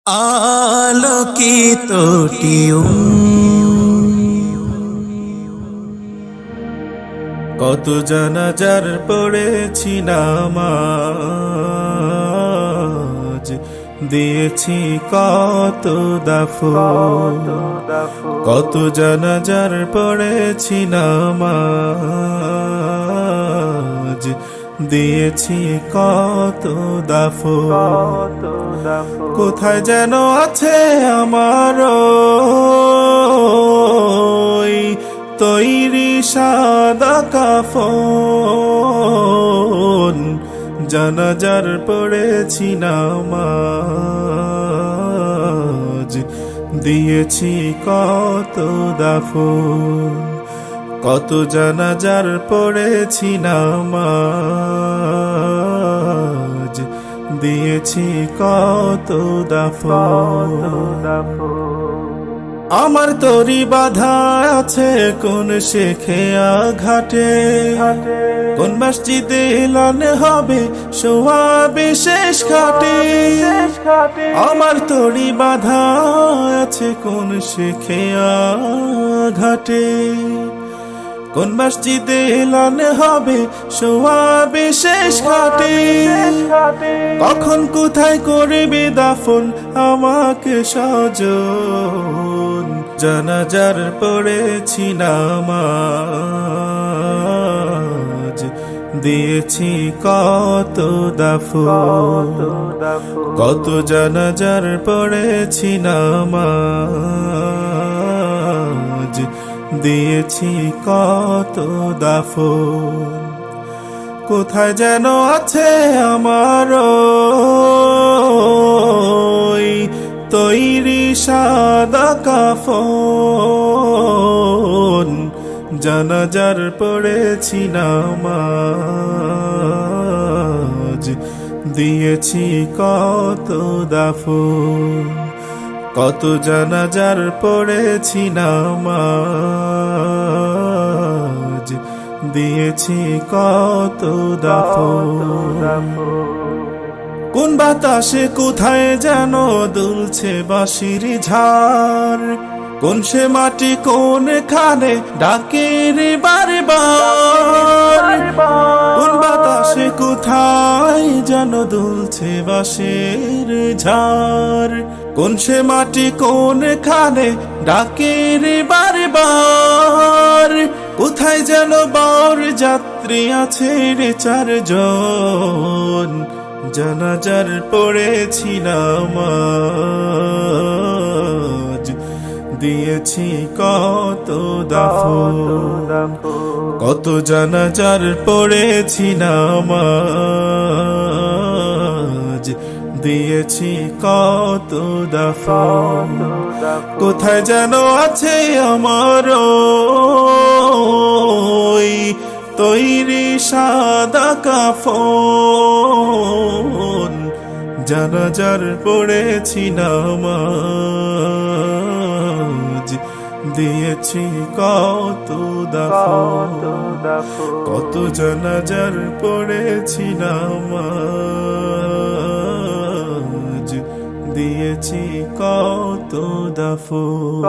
আলোকিত টিউন কত জানাজার পড়েছি নামাজ, দিয়েছি কত দাফন। কত জানাজার পড়েছি নামাজ, দিয়েছি কত দাফন। কোথায় যেন আছে আমার তৈরি সাদা কাফন, জানাজার পড়েছি নামাজ, দিয়েছি কত দাফন। কত জানাজার পড়েছি নামাজ, দিয়েছি কত দাফন। আমার তরি বাধা আছে কোন শেখে আঘাটে, কোন মসজিদে এলান হবে সোয়াবে শেষ ঘাটে। আমার তরি বাধা আছে কোন শেখে আঘাটে, কোন মসজিদে এলান হবে সোয়াবে শেষ ঘাটে। কখন কোথায় করবে দাফন আমাকে স্বজন, জানাজার পড়েছি নামাজ, দিয়েছি কত দাফন। কত জানাজার পড়েছি নামাজ, দিয়েছি কত দাফন। কোথায় যেন আছে আমার তৈরি সাদা কাফন, জানাজার পড়েছি নামাজ, দিয়েছি কত দাফন। কত জানাজার পড়েছি নামাজ, দিয়েছি কত দাফন। কোন বাতাসে কোথায় যেন দুলছে বাঁশির ঝাড়, কোন সে মাটি কোন খানে ডাকে রে বারবার। কোন বাতাসে কোথায় যেন দুলছে বাঁশির ঝাড়, কোন সে মাটি কোন খানে ডাকে রে বারবার। কোথায় যেন বর যাত্রী আছে রে চারজন, জানাজার পড়েছি নামাজ, দিয়েছি কত দাফন। কত জানাজার পড়েছি নামাজ, দিয়েছি কত দাফন। কোথায় যেন আছে আমার তৈরি সাদা কাফন, জানাজার পড়েছি নামাজ, দিয়েছি কত দাফন। কত জানাজার পড়েছি নামাজ, দিয়েছি কত দাফন।